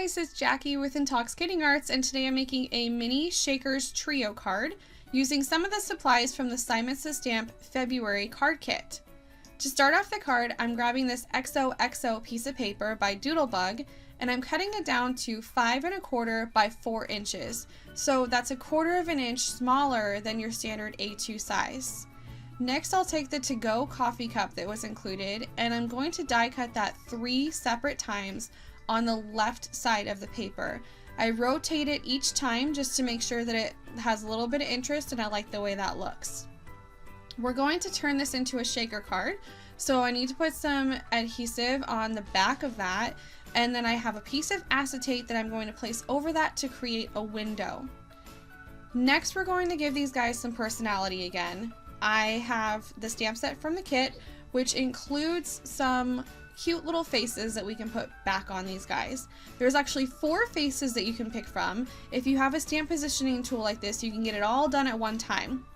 guys, it's Jackie with Intoxicating Arts, and today I'm making a mini Shakers Trio card using some of the supplies from the Simon Says Stamp February card kit. To start off the card, I'm grabbing this XOXO piece of paper by Doodlebug, and I'm cutting it down to 5 1/4 by 4 inches. So that's 1/4 of an inch smaller than your standard A2 size. Next, I'll take the to-go coffee cup that was included, and I'm going to die cut that 3 separate times on the left side of the paper. I rotate it each time just to make sure that it has a little bit of interest, and I like the way that looks. We're going to turn this into a shaker card, so I need to put some adhesive on the back of that, and then I have a piece of acetate that I'm going to place over that to create a window. Next, we're going to give these guys some personality again. I have the stamp set from the kit, which includes some cute little faces that we can put back on these guys. There's actually 4 faces that you can pick from. If you have a stamp positioning tool like this, you can get it all done at one time.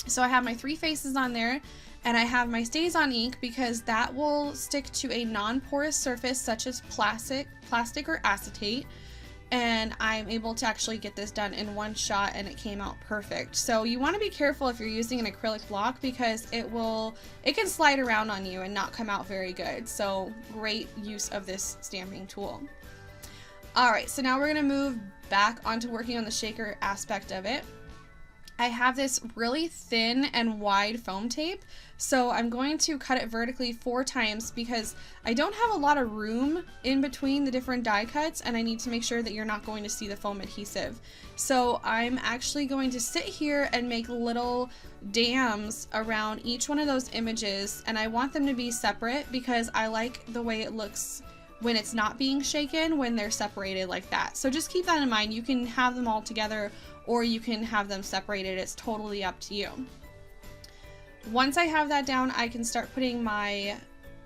So I have my 3 faces on there, and I have my Stays On ink because that will stick to a non-porous surface such as plastic or acetate, and I'm able to actually get this done in one shot, and it came out perfect. So you want to be careful if you're using an acrylic block because it can slide around on you and not come out very good. So great use of this stamping tool. Alright, so now we're going to move back onto working on the shaker aspect of it. I have this really thin and wide foam tape, so I'm going to cut it vertically 4 times because I don't have a lot of room in between the different die cuts, and I need to make sure that you're not going to see the foam adhesive. So I'm actually going to sit here and make little dams around each one of those images, and I want them to be separate because I like the way it looks when it's not being shaken when they're separated like that. So just keep that in mind. You can have them all together or you can have them separated. It's totally up to you. Once I have that down, I can start putting my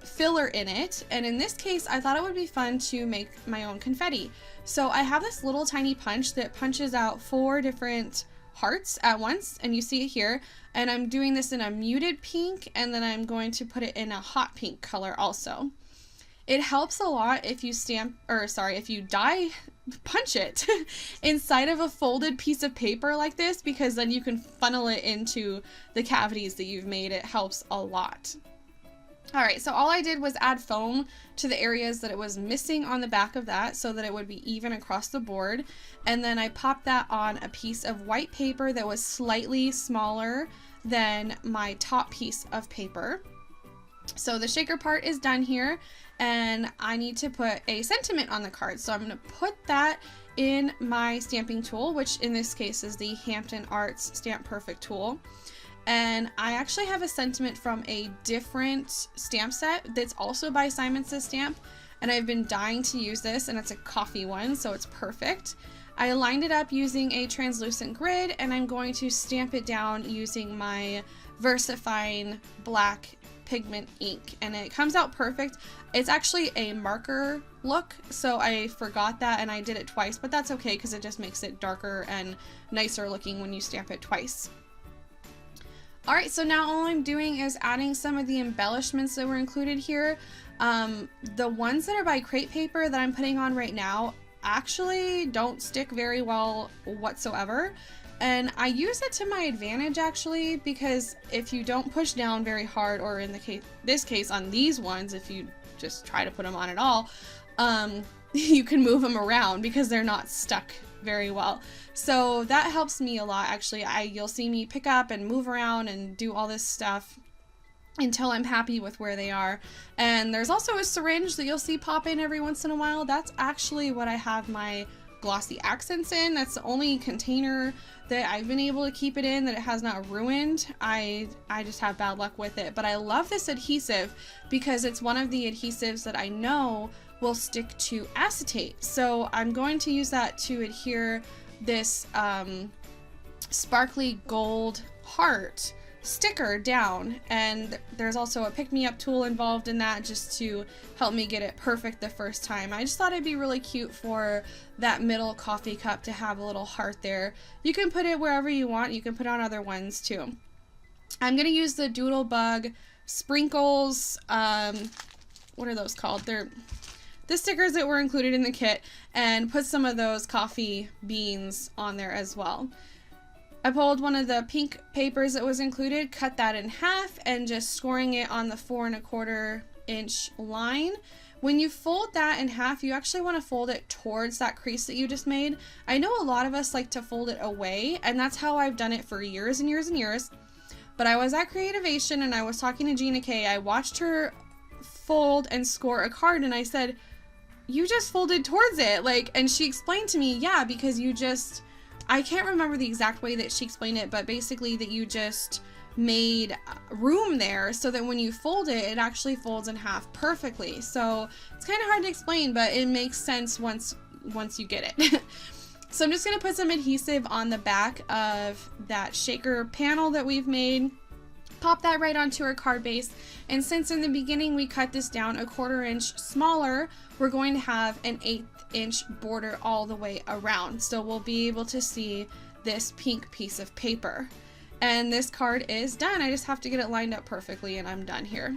filler in it, and in this case I thought it would be fun to make my own confetti. So I have this little tiny punch that punches out 4 different hearts at once, and you see it here, and I'm doing this in a muted pink, and then I'm going to put it in a hot pink color also. It helps a lot if you if you die punch it inside of a folded piece of paper like this, because then you can funnel it into the cavities that you've made. It helps a lot. Alright, so all I did was add foam to the areas that it was missing on the back of that so that it would be even across the board, and then I popped that on a piece of white paper that was slightly smaller than my top piece of paper. So the shaker part is done here, and I need to put a sentiment on the card. So I'm going to put that in my stamping tool, which in this case is the Hampton Arts Stamp Perfect tool. And I actually have a sentiment from a different stamp set that's also by Simon Says Stamp, and I've been dying to use this, and it's a coffee one, so it's perfect. I lined it up using a translucent grid, and I'm going to stamp it down using my VersaFine black pigment ink, and it comes out perfect. It's actually a marker look, so I forgot that and I did it twice, but that's okay because it just makes it darker and nicer looking when you stamp it twice. Alright, so now all I'm doing is adding some of the embellishments that were included here. The ones that are by crepe paper that I'm putting on right now actually don't stick very well whatsoever. And I use it to my advantage actually, because if you don't push down very hard, or in this case on these ones, if you just try to put them on at all, you can move them around because they're not stuck very well. So that helps me a lot actually. You'll see me pick up and move around and do all this stuff until I'm happy with where they are. And there's also a syringe that you'll see pop in every once in a while. That's actually what I have my glossy accents in. That's the only container that I've been able to keep it in that it has not ruined. I just have bad luck with it, but I love this adhesive because it's one of the adhesives that I know will stick to acetate. So I'm going to use that to adhere this sparkly gold heart sticker down, and there's also a pick-me-up tool involved in that just to help me get it perfect the first time. I just thought it'd be really cute for that middle coffee cup to have a little heart there. You can put it wherever you want. You can put on other ones too. I'm going to use the Doodlebug sprinkles. What are those called? They're the stickers that were included in the kit and put some of those coffee beans on there as well. I pulled one of the pink papers that was included, cut that in half, and just scoring it on the 4 1/4 inch line. When you fold that in half, you actually want to fold it towards that crease that you just made. I know a lot of us like to fold it away, and that's how I've done it for years and years and years. But I was at Creativation and I was talking to Gina K. I watched her fold and score a card, and I said, you just folded towards it, like, and she explained to me, yeah, because you just, I can't remember the exact way that she explained it, but basically that you just made room there so that when you fold it, it actually folds in half perfectly. So it's kind of hard to explain, but it makes sense once you get it. So I'm just going to put some adhesive on the back of that shaker panel that we've made. Pop that right onto our card base, and since in the beginning we cut this down 1/4 inch smaller, we're going to have an 1/8 inch border all the way around, so we'll be able to see this pink piece of paper. And this card is done. I just have to get it lined up perfectly and I'm done here.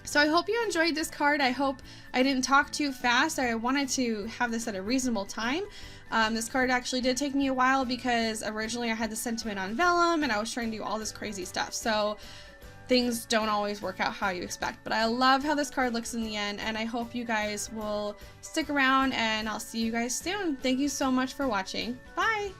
So I hope you enjoyed this card. I hope I didn't talk too fast. I wanted to have this at a reasonable time. This card actually did take me a while because originally I had the sentiment on vellum and I was trying to do all this crazy stuff. So things don't always work out how you expect. But I love how this card looks in the end, and I hope you guys will stick around, and I'll see you guys soon. Thank you so much for watching. Bye!